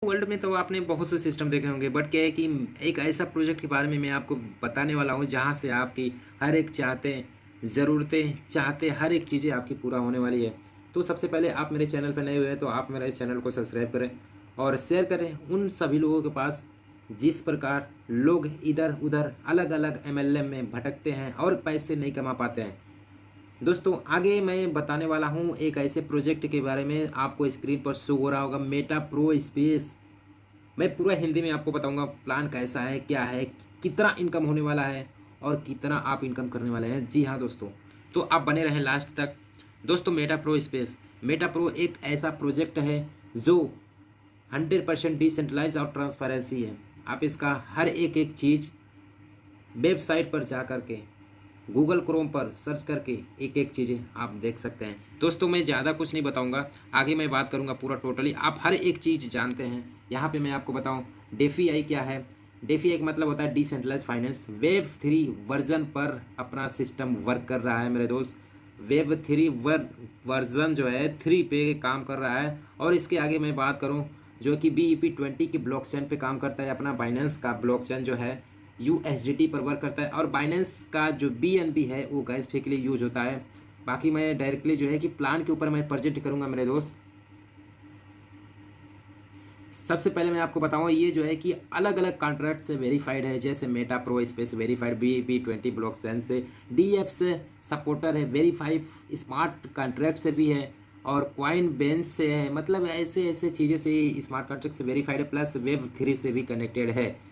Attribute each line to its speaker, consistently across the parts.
Speaker 1: World में तो आपने बहुत से सिस्टम देखे होंगे, बट क्या है कि एक ऐसा प्रोजेक्ट के बारे में मैं आपको बताने वाला हूँ जहाँ से आपकी हर एक चाहते हर एक चीज़ें आपकी पूरा होने वाली है। तो सबसे पहले आप मेरे चैनल पर नए हुए हैं तो आप मेरे चैनल को सब्सक्राइब करें और शेयर करें उन सभी लोगों के पास जिस प्रकार लोग इधर उधर अलग अलग एमएलएम में भटकते हैं और पैसे नहीं कमा पाते हैं। दोस्तों आगे मैं बताने वाला हूँ एक ऐसे प्रोजेक्ट के बारे में, आपको स्क्रीन पर शो हो रहा होगा मेटा प्रो स्पेस। मैं पूरा हिंदी में आपको बताऊंगा प्लान कैसा है, क्या है, कितना इनकम होने वाला है और कितना आप इनकम करने वाले हैं। जी हाँ दोस्तों, तो आप बने रहें लास्ट तक। दोस्तों मेटा प्रो एक ऐसा प्रोजेक्ट है जो 100% डिसेंट्रलाइज और ट्रांसपेरेंसी है। आप इसका हर एक चीज़ वेबसाइट पर जा कर के गूगल क्रोम पर सर्च करके एक एक चीज़ें आप देख सकते हैं। दोस्तों मैं ज़्यादा कुछ नहीं बताऊंगा, आगे मैं बात करूंगा पूरा टोटली, आप हर एक चीज़ जानते हैं। यहाँ पे मैं आपको बताऊं डेफी आई क्या है। डेफी आई का मतलब होता है डिसेंट्रलाइज फाइनेंस। वेब 3 वर्जन पर अपना सिस्टम वर्क कर रहा है मेरे दोस्त। वेब 3 वर्जन जो है 3 पे काम कर रहा है। और इसके आगे मैं बात करूँ जो कि BEP20 की ब्लॉकचेन पे काम करता है। अपना बाइनेंस का ब्लॉकचेन जो है USDT पर वर्क करता है और बाइनेंस का जो BNB है वो गैस फी के लिए यूज होता है। बाकी मैं डायरेक्टली जो है कि प्लान के ऊपर मैं प्रेजेंट करूंगा मेरे दोस्त। सबसे पहले मैं आपको बताऊं ये जो है कि अलग अलग कॉन्ट्रैक्ट से वेरीफाइड है, जैसे Meta pro space verified BEP20 blockchain से, DF से सपोर्टर है, वेरीफाइड स्मार्ट कॉन्ट्रैक्ट से भी है और क्वाइन बेंच से है। मतलब ऐसे ऐसे चीज़ें से स्मार्ट कॉन्ट्रैक्ट से वेरीफाइड है, प्लस वेब 3 से भी कनेक्टेड है।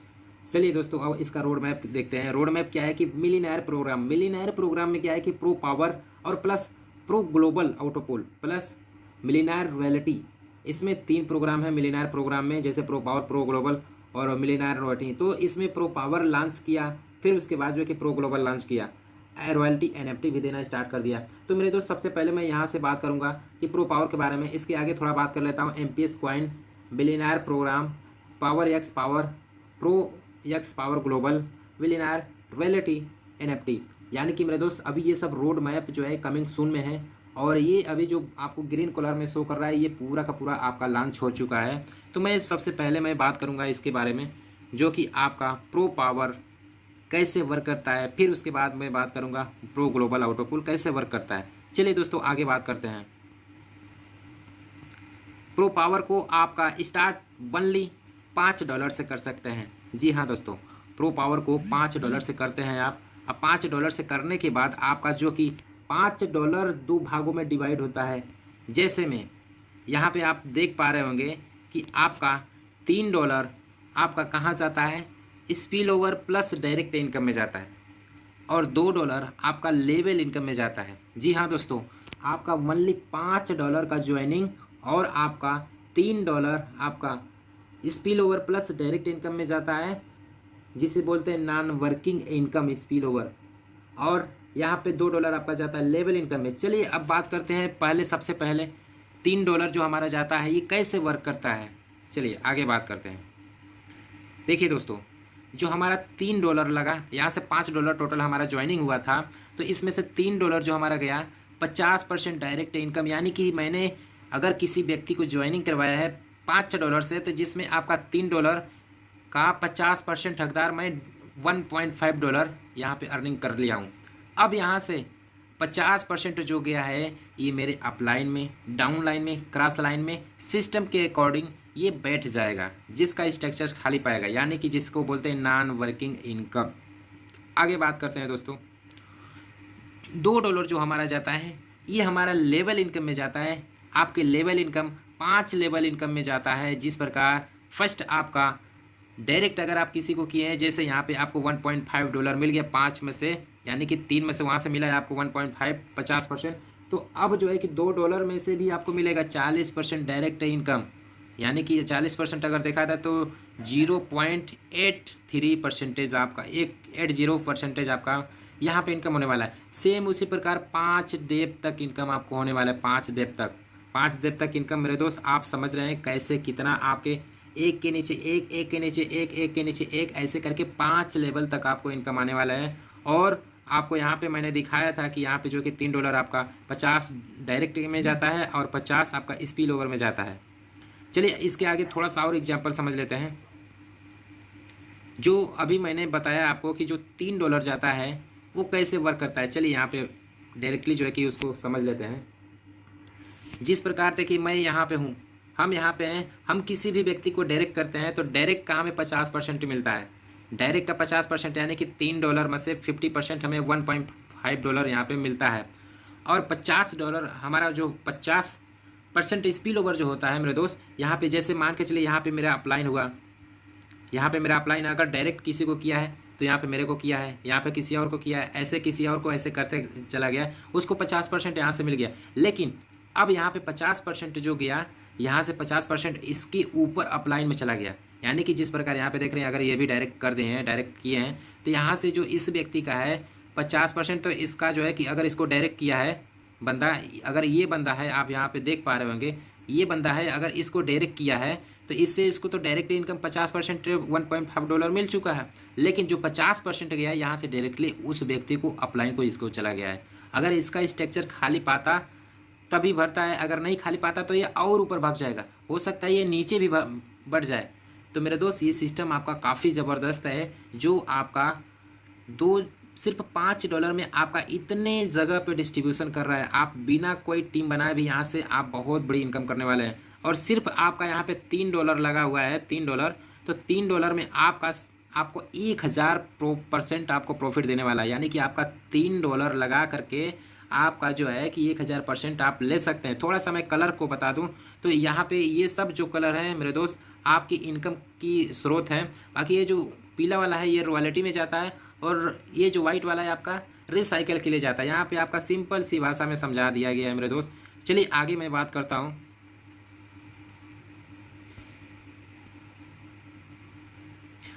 Speaker 1: चलिए दोस्तों अब इसका रोड मैप देखते हैं। रोड मैप क्या है कि मिलीनायर प्रोग्राम में क्या है कि प्रो पावर और plus pro global autopool plus millionaire royalty, इसमें 3 प्रोग्राम है मिलीनायर प्रोग्राम में, जैसे प्रो पावर, प्रो ग्लोबल और मिलीनायर रॉयल्टी। तो इसमें प्रो पावर लॉन्च किया, फिर उसके बाद जो है कि प्रो ग्लोबल लॉन्च किया, रॉयल्टी NFT भी देना स्टार्ट कर दिया। तो मेरे दोस्त सबसे पहले मैं यहाँ से बात करूँगा कि प्रो पावर के बारे में। इसके आगे थोड़ा बात कर लेता हूँ MPS coin, millionaire program, power X power, pro X power global, विलिनार, रॉयल्टी, NFT। यानी कि मेरे दोस्त अभी ये सब रोड मैप जो है कमिंग सून में है और ये अभी जो आपको ग्रीन कलर में शो कर रहा है ये पूरा का पूरा आपका लॉन्च हो चुका है। तो मैं सबसे पहले मैं बात करूंगा इसके बारे में जो कि आपका प्रो पावर कैसे वर्क करता है, फिर उसके बाद मैं बात करूंगा प्रो ग्लोबल आउटोपूल कैसे वर्क करता है। चलिए दोस्तों आगे बात करते हैं। प्रो पावर को आपका स्टार्ट ओनली $5 से कर सकते हैं। जी हाँ दोस्तों, प्रो पावर को $5 से करते हैं आप। अब $5 से करने के बाद आपका जो कि $5 दो भागों में डिवाइड होता है। जैसे में यहाँ पे आप देख पा रहे होंगे कि आपका $3 आपका कहाँ जाता है, spill over plus direct income में जाता है और $2 आपका लेवल इनकम में जाता है। जी हाँ दोस्तों, आपका ओनली $5 का ज्वाइनिंग और आपका $3 आपका spill over plus direct income में जाता है, जिसे बोलते हैं non working income spill over. और यहाँ पे $2 आपका जाता है लेवल इनकम में। चलिए अब बात करते हैं सबसे पहले $3 जो हमारा जाता है ये कैसे वर्क करता है। चलिए आगे बात करते हैं। देखिए दोस्तों, जो हमारा $3 लगा, यहाँ से $5 टोटल हमारा ज्वाइनिंग हुआ था, तो इसमें से $3 जो हमारा गया 50% डायरेक्ट इनकम। यानी कि मैंने अगर किसी व्यक्ति को ज्वाइनिंग करवाया है $5 से, तो जिसमें आपका $3 का 50% हकदार मैं $1.5 यहाँ पे अर्निंग कर लिया हूँ। अब यहाँ से 50% जो गया है ये मेरे अपलाइन में, डाउन लाइन में, क्रॉस लाइन में सिस्टम के अकॉर्डिंग ये बैठ जाएगा, जिसका स्ट्रक्चर खाली पाएगा, यानी कि जिसको बोलते हैं नॉन वर्किंग इनकम। आगे बात करते हैं दोस्तों। $2 जो हमारा जाता है ये हमारा लेवल इनकम में जाता है। आपके लेवल इनकम 5 लेवल इनकम में जाता है। जिस प्रकार फर्स्ट आपका डायरेक्ट अगर आप किसी को किए हैं, जैसे यहाँ पे आपको $1.5 मिल गया 5 में से, यानी कि 3 में से वहाँ से मिला है आपको 1.5 50%। तो अब जो है कि $2 में से भी आपको मिलेगा 40% डायरेक्ट इनकम, यानी कि ये 40% अगर देखा था तो 0.83% आपका 180% आपका यहाँ पे इनकम होने वाला है। सेम उसी प्रकार 5 डेप तक इनकम आपको होने वाला है। 5 डेप तक इनकम मेरे दोस्त आप समझ रहे हैं कैसे, कितना आपके एक के नीचे एक, एक के नीचे एक, एक के नीचे एक, ऐसे करके 5 लेवल तक आपको इनकम आने वाला है। और आपको यहाँ पे मैंने दिखाया था कि यहाँ पे जो कि $3 आपका 50 डायरेक्ट में जाता है और 50 आपका स्पिल ओवर में जाता है। चलिए इसके आगे थोड़ा सा और एग्जाम्पल समझ लेते हैं। जो अभी मैंने बताया आपको कि जो $3 जाता है वो कैसे वर्क करता है, चलिए यहाँ पे डायरेक्टली जो है कि उसको समझ लेते हैं। जिस प्रकार से कि मैं यहाँ पे हूँ, हम यहाँ पे हैं, हम किसी भी व्यक्ति को डायरेक्ट करते हैं तो डायरेक्ट का हमें 50% मिलता है। डायरेक्ट का 50% यानी कि $3 में से 50% हमें $1.5 यहाँ पे मिलता है। और $50 हमारा जो 50% स्पिल ओवर जो होता है मेरे दोस्त, यहाँ पे जैसे मान के चलिए यहाँ पे मेरा अपलाइन हुआ, यहाँ पे मेरा अपलाइन अगर डायरेक्ट किसी को किया है तो यहाँ पे मेरे को किया है, यहाँ पे किसी और को किया है, ऐसे किसी और को ऐसे करते चला गया, उसको 50% यहाँ से मिल गया। लेकिन अब यहाँ पे 50% जो गया, यहाँ से 50% इसके ऊपर अपलाइन में चला गया। यानी कि जिस प्रकार यहाँ पे देख रहे हैं, अगर ये भी डायरेक्ट कर दिए हैं, डायरेक्ट किए हैं, तो यहाँ से जो इस व्यक्ति का है 50%, तो इसका जो है कि अगर इसको डायरेक्ट किया है बंदा, अगर ये बंदा है, आप यहाँ पे देख पा रहे होंगे, ये बंदा है, अगर इसको डायरेक्ट किया है तो इससे इसको तो डायरेक्ट इनकम 50% $1.5 मिल चुका है। लेकिन जो 50% गया है यहाँ से डायरेक्टली उस व्यक्ति को, अपलाइन को, इसको चला गया है। अगर इसका स्ट्रक्चर खाली पाता तभी भरता है, अगर नहीं खाली पाता तो ये और ऊपर भाग जाएगा, हो सकता है ये नीचे भी बढ़ जाए। तो मेरे दोस्त ये सिस्टम आपका काफ़ी ज़बरदस्त है, जो आपका सिर्फ $5 में आपका इतने जगह पे डिस्ट्रीब्यूशन कर रहा है। आप बिना कोई टीम बनाए भी यहाँ से आप बहुत बड़ी इनकम करने वाले हैं। और सिर्फ आपका यहाँ पे $3 लगा हुआ है, $3, तो $3 में आपको 1000% आपको प्रॉफिट देने वाला है। यानी कि आपका $3 लगा करके आपका जो है कि 1000% आप ले सकते हैं। थोड़ा सा मैं कलर को बता दूं तो यहाँ पे ये सब जो कलर हैं मेरे दोस्त आपकी इनकम की स्रोत हैं। बाकी ये जो पीला वाला है ये रॉयल्टी में जाता है, और ये जो वाइट वाला है आपका रिसाइकल के लिए जाता है। यहाँ पे आपका सिंपल सी भाषा में समझा दिया गया है मेरे दोस्त। चलिए आगे मैं बात करता हूँ।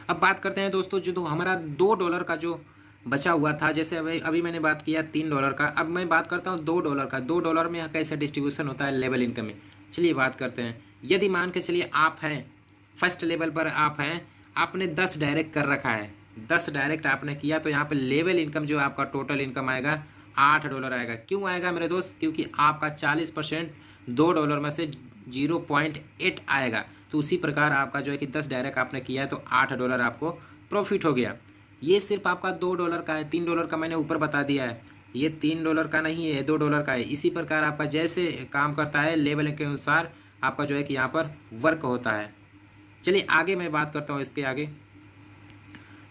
Speaker 1: अब बात करते हैं दोस्तों, जो हमारा $2 का जो बचा हुआ था, जैसे अभी मैंने बात किया $3 का, अब मैं बात करता हूँ $2 का। $2 में कैसे डिस्ट्रीब्यूशन होता है लेवल इनकम में, चलिए बात करते हैं। यदि मान के चलिए आप हैं फर्स्ट लेवल पर, आप हैं, आपने 10 डायरेक्ट कर रखा है, 10 डायरेक्ट आपने किया, तो यहाँ पे लेवल इनकम जो आपका टोटल इनकम आएगा $8 आएगा। क्यों आएगा मेरे दोस्त? क्योंकि आपका 40% $2 में से 0.8 आएगा। तो उसी प्रकार आपका जो है कि 10 डायरेक्ट आपने किया है तो $8 आपको प्रॉफिट हो गया। ये सिर्फ आपका $2 का है, $3 का मैंने ऊपर बता दिया है, ये $3 का नहीं है, $2 का है। इसी प्रकार आपका जैसे काम करता है लेवल के अनुसार आपका जो है कि यहाँ पर वर्क होता है। चलिए आगे मैं बात करता हूँ। इसके आगे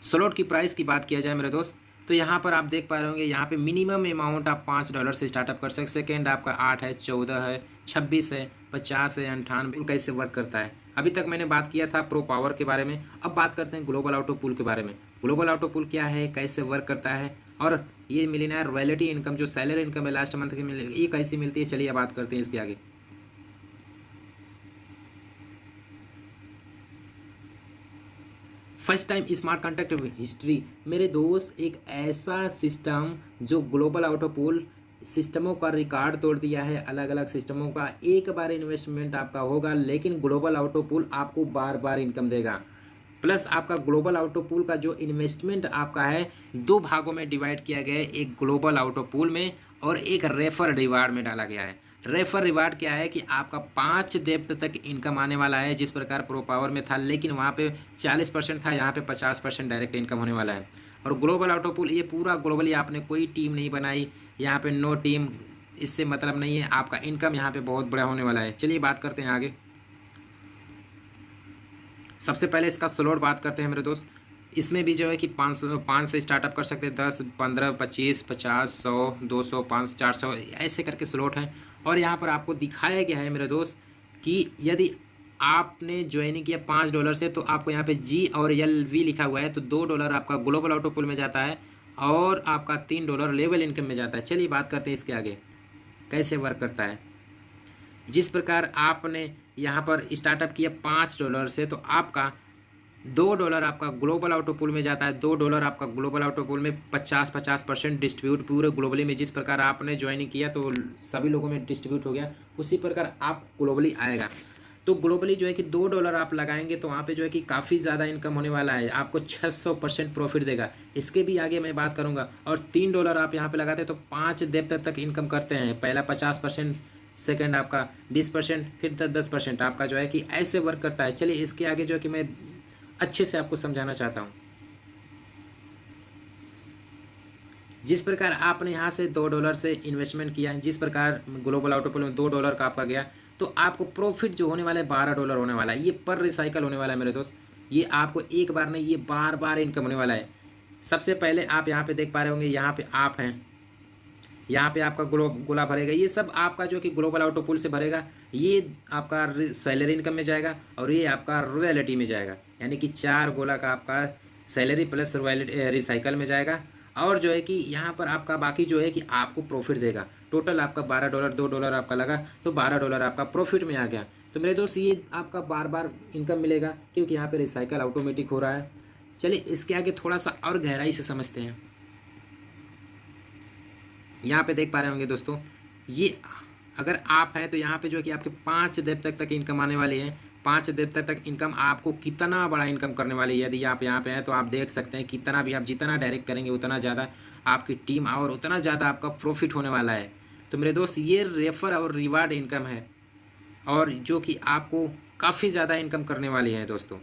Speaker 1: स्लॉट की प्राइस की बात किया जाए मेरे दोस्त, तो यहाँ पर आप देख पा रहे होंगे, यहाँ पे मिनिमम अमाउंट आप $5 से स्टार्टअप कर सकते। सेकेंड आपका 8 है, 14 है, 26 है, 50 है, 98। कैसे वर्क करता है अभी तक मैंने बात किया था प्रो पावर के बारे में। अब बात करते हैं ग्लोबल ऑटो पूल के बारे में। ग्लोबल ऑटो पूल क्या है, कैसे वर्क करता है, और ये मिलियनेयर रॉयल्टी इनकम जो सैलरी इनकम है लास्ट मंथ की मिलेगी, ये कैसी मिलती है, चलिए बात करते हैं इसके आगे। First time smart contract history मेरे दोस्त, एक ऐसा सिस्टम जो ग्लोबल ऑटो पूल सिस्टमों का रिकॉर्ड तोड़ दिया है। अलग अलग सिस्टमों का एक बार इन्वेस्टमेंट आपका होगा, लेकिन ग्लोबल ऑटो पूल आपको बार बार इनकम देगा। प्लस आपका ग्लोबल ऑटो पूल का जो इन्वेस्टमेंट आपका है 2 भागों में डिवाइड किया गया है, एक ग्लोबल ऑटो पूल में और एक रेफर रिवार्ड में डाला गया है। रेफर रिवार्ड क्या है कि आपका 5 डेप्थ तक इनकम आने वाला है, जिस प्रकार प्रो पावर में था, लेकिन वहाँ पे 40% था, यहाँ पे 50% डायरेक्ट इनकम होने वाला है। और ग्लोबल ऑटो पूल ये पूरा ग्लोबली, आपने कोई टीम नहीं बनाई, यहाँ पे नो टीम, इससे मतलब नहीं है, आपका इनकम यहाँ पे बहुत बड़ा होने वाला है। चलिए बात करते हैं आगे। सबसे पहले इसका स्लॉट बात करते हैं मेरे दोस्त। इसमें भी जो है कि 5 से स्टार्टअप कर सकते हैं, 10, 15, 25, 50, 100, 200, 500, 400 ऐसे करके स्लॉट हैं। और यहाँ पर आपको दिखाया गया है मेरे दोस्त कि यदि आपने ज्वाइनिंग किया $5 से, तो आपको यहाँ पे G और LV लिखा हुआ है, तो $2 आपका ग्लोबल ऑटो पूल में जाता है और आपका $3 लेवल इनकम में जाता है। चलिए बात करते हैं इसके आगे कैसे वर्क करता है। जिस प्रकार आपने यहाँ पर स्टार्टअप किया $5 से, तो आपका $2 आपका ग्लोबल ऑटो पूल में जाता है। $2 आपका ग्लोबल ऑटो पूल में 50% डिस्ट्रीब्यूट पूरे ग्लोबली में, जिस प्रकार आपने ज्वाइनिंग किया तो सभी लोगों में डिस्ट्रीब्यूट हो गया, उसी प्रकार आप ग्लोबली आएगा। तो ग्लोबली जो है कि $2 आप लगाएंगे तो वहाँ पे जो है कि काफ़ी ज़्यादा इनकम होने वाला है, आपको 600% प्रॉफिट देगा। इसके भी आगे मैं बात करूँगा। और $3 आप यहाँ पे लगाते हैं तो 5 डेप्थ तक इनकम करते हैं। पहला 50% सेकंड आपका 20%, फिर 10% आपका जो है कि ऐसे वर्क करता है। चलिए इसके आगे जो है कि मैं अच्छे से आपको समझाना चाहता हूँ। जिस प्रकार आपने यहाँ से $2 से इन्वेस्टमेंट किया है, जिस प्रकार ग्लोबल ऑटोपूल में $2 का आपका गया, तो आपको प्रॉफिट जो होने वाला है $12 होने वाला है। ये पर रिसाइकल होने वाला है मेरे दोस्त, ये आपको एक बार नहीं, ये बार बार इनकम होने वाला है। सबसे पहले आप यहाँ पे देख पा रहे होंगे, यहाँ पे आप हैं, यहाँ पे आपका गोला भरेगा, ये सब आपका जो कि ग्लोबल ऑटोपूल से भरेगा, ये आपका सैलरी इनकम में जाएगा और ये आपका रॉयल्टी में जाएगा। यानी कि 4 गोला का आपका सैलरी प्लस रॉयल्टी रिसाइकल में जाएगा। और जो है कि यहाँ पर आपका बाकी जो है कि आपको प्रॉफिट देगा। टोटल आपका $12, $2 आपका लगा तो $12 आपका प्रॉफिट में आ गया। तो मेरे दोस्त ये आपका बार बार इनकम मिलेगा क्योंकि यहाँ पे रिसाइकल ऑटोमेटिक हो रहा है। चलिए इसके आगे थोड़ा सा और गहराई से समझते हैं। यहाँ पे देख पा रहे होंगे दोस्तों, ये अगर आप हैं तो यहाँ पे जो है कि आपके 5 दशक तक इनकम आने वाली है। 5 दशक तक इनकम आपको कितना बड़ा इनकम करने वाली है। यदि आप यहाँ पे हैं तो आप देख सकते हैं कितना भी आप जितना डायरेक्ट करेंगे उतना ज़्यादा आपकी टीम और उतना ज़्यादा आपका प्रॉफिट होने वाला है। तो मेरे दोस्त ये रेफर और रिवार्ड इनकम है और जो कि आपको काफ़ी ज़्यादा इनकम करने वाली है दोस्तों।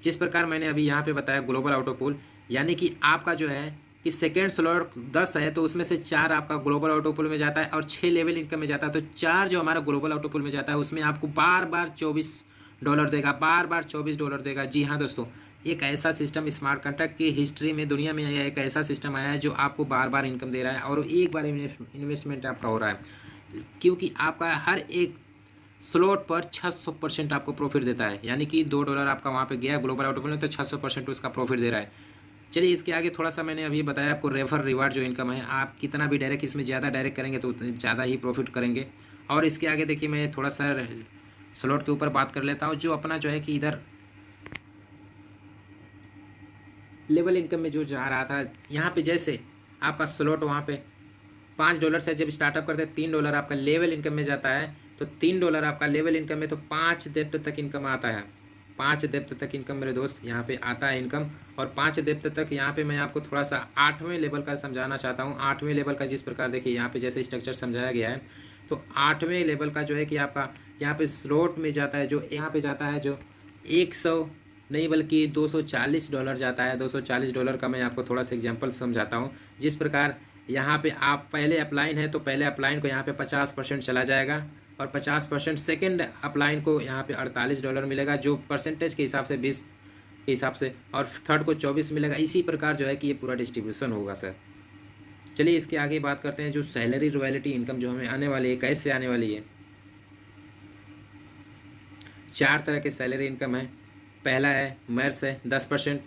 Speaker 1: जिस प्रकार मैंने अभी यहाँ पे बताया ग्लोबल ऑटोपूल, यानी कि आपका जो है कि सेकेंड स्लॉट 10 है तो उसमें से 4 आपका ग्लोबल ऑटोपूल में जाता है और 6 लेवल इनकम में जाता है। तो 4 जो हमारा ग्लोबल ऑटोपूल में जाता है उसमें आपको बार बार $24 देगा, बार बार $24 देगा। जी हाँ दोस्तों, एक ऐसा सिस्टम स्मार्ट कॉन्ट्रैक्ट की हिस्ट्री में दुनिया में आया, एक ऐसा सिस्टम आया है जो आपको बार बार इनकम दे रहा है और एक बार इन्वेस्टमेंट आपका हो रहा है, क्योंकि आपका हर एक स्लॉट पर 600% आपको प्रॉफिट देता है। यानी कि $2 आपका वहाँ पे गया ग्लोबल ऑटोपूल में तो 600% उसका प्रॉफिट दे रहा है। चलिए इसके आगे थोड़ा सा मैंने अभी बताया आपको रेफर रिवार्ड जो इनकम है, आप कितना भी डायरेक्ट इसमें ज़्यादा डायरेक्ट करेंगे तो ज़्यादा ही प्रॉफिट करेंगे। और इसके आगे देखिए मैं थोड़ा सा स्लॉट के ऊपर बात कर लेता हूँ, जो अपना जो है कि इधर लेवल इनकम में जो जा रहा था। यहाँ पे जैसे आपका स्लॉट वहाँ पे $5 से जब स्टार्टअप करते हैं $3 आपका लेवल इनकम में जाता है, तो $3 आपका लेवल इनकम में तो 5 डेप्थ तक इनकम आता है। 5 डेप्थ तक इनकम मेरे दोस्त यहाँ पे आता है इनकम। और 5 डेप्थ तक यहाँ पे मैं आपको थोड़ा सा 8वें लेवल का समझाना चाहता हूँ। 8वें लेवल का जिस प्रकार देखिए यहाँ पे जैसे स्ट्रक्चर समझाया गया है, तो 8वें लेवल का जो है कि आपका यहाँ पे स्लॉट में जाता है, जो यहाँ पे जाता है जो 100 नहीं बल्कि $240 जाता है। $240 का मैं आपको थोड़ा सा एग्जांपल समझाता हूँ। जिस प्रकार यहाँ पे आप पहले अपलाइन है तो पहले अपलाइन को यहाँ पे 50% चला जाएगा और 50% सेकेंड अपलाइन को यहाँ पे $48 मिलेगा, जो परसेंटेज के हिसाब से 20 के हिसाब से, और थर्ड को 24 मिलेगा। इसी प्रकार जो है कि ये पूरा डिस्ट्रीब्यूशन होगा सर। चलिए इसके आगे बात करते हैं, जो सैलरी रॉयल्टी इनकम जो हमें आने वाली है, कैसे आने वाली है। 4 तरह के सैलरी इनकम है। पहला है मर्स है 10%,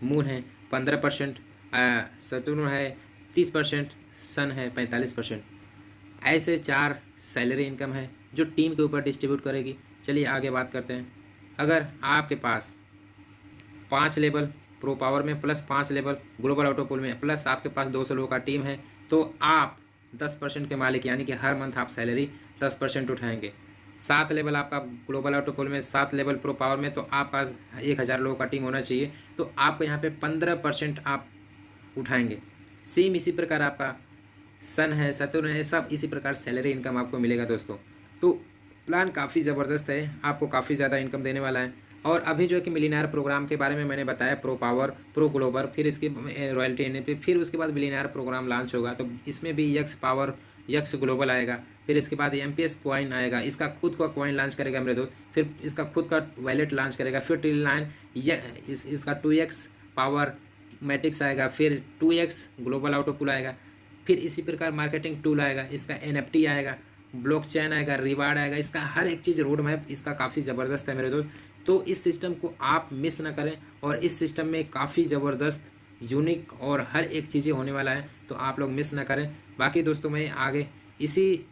Speaker 1: मून है 15%, सतुर्न है 30%, सन है 45%। ऐसे 4 सैलरी इनकम है जो टीम के ऊपर डिस्ट्रीब्यूट करेगी। चलिए आगे बात करते हैं। अगर आपके पास 5 लेवल प्रो पावर में प्लस 5 लेवल ग्लोबल ऑटोपूल में प्लस आपके पास 200 लोगों का टीम है, तो आप 10% के मालिक, यानी कि हर मंथ आप सैलरी 10% उठाएंगे। 7 लेवल आपका ग्लोबल ऑटोपूल में, 7 लेवल प्रो पावर में, तो आपका 1000 लोगों का टीम होना चाहिए, तो आपको यहाँ पे 15% आप उठाएंगे। सेम इसी प्रकार आपका सन है, सतुर्न है, सब इसी प्रकार सैलरी इनकम आपको मिलेगा दोस्तों। तो प्लान काफ़ी ज़बरदस्त है, आपको काफ़ी ज़्यादा इनकम देने वाला है। और अभी जो है कि मिलियनेयर प्रोग्राम के बारे में मैंने बताया, प्रो पावर, प्रो ग्लोबल, फिर इसकी रॉयल्टी आने पे फिर उसके बाद मिलियनेयर प्रोग्राम लॉन्च होगा, तो इसमें भी यक्स पावर, यक्स ग्लोबल आएगा। फिर इसके बाद MPS कॉइन आएगा, इसका खुद का कॉइन लॉन्च करेगा मेरे दोस्त। फिर इसका खुद का वैलेट लॉन्च करेगा। फिर T9 इसका 2x पावर मैट्रिक्स आएगा। फिर 2x ग्लोबल ऑटोपूल आएगा। फिर इसी प्रकार मार्केटिंग टूल आएगा, इसका NFT आएगा, ब्लॉकचेन आएगा, रिवार्ड आएगा। इसका हर एक चीज़ रोड मैप इसका काफ़ी ज़बरदस्त है मेरे दोस्त। तो इस सिस्टम को आप मिस ना करें, और इस सिस्टम में काफ़ी ज़बरदस्त यूनिक और हर एक चीज़ें होने वाला है, तो आप लोग मिस ना करें। बाकी दोस्तों मैं आगे इसी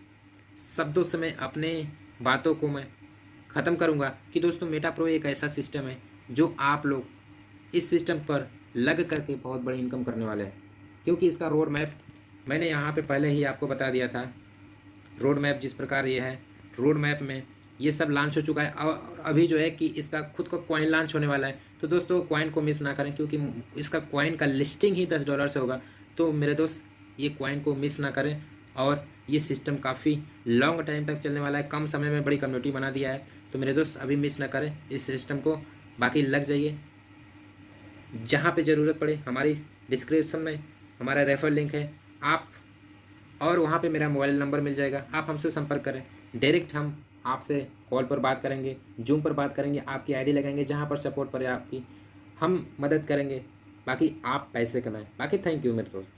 Speaker 1: शब्दों से मैं अपने बातों को मैं ख़त्म करूँगा कि दोस्तों मेटा प्रो एक ऐसा सिस्टम है जो आप लोग इस सिस्टम पर लग करके बहुत बड़ी इनकम करने वाले हैं, क्योंकि इसका रोड मैप मैंने यहाँ पे पहले ही आपको बता दिया था। रोड मैप जिस प्रकार ये है, रोड मैप में ये सब लॉन्च हो चुका है, और अभी जो है कि इसका खुद का कॉइन लॉन्च होने वाला है। तो दोस्तों कॉइन को मिस ना करें, क्योंकि इसका कॉइन का लिस्टिंग ही $10 से होगा। तो मेरे दोस्त ये कॉइन को मिस ना करें, और ये सिस्टम काफ़ी लॉन्ग टाइम तक चलने वाला है, कम समय में बड़ी कम्युनिटी बना दिया है। तो मेरे दोस्त अभी मिस ना करें इस सिस्टम को, बाकी लग जाइए। जहाँ पे ज़रूरत पड़े हमारी डिस्क्रिप्शन में हमारा रेफर लिंक है, आप और वहाँ पे मेरा मोबाइल नंबर मिल जाएगा, आप हमसे संपर्क करें। डायरेक्ट हम आपसे कॉल पर बात करेंगे, जूम पर बात करेंगे, आपकी आईडी लगाएंगे, जहाँ पर सपोर्ट पड़े आपकी हम मदद करेंगे। बाकी आप पैसे कमाएं। बाकी थैंक यू मेरे दोस्त।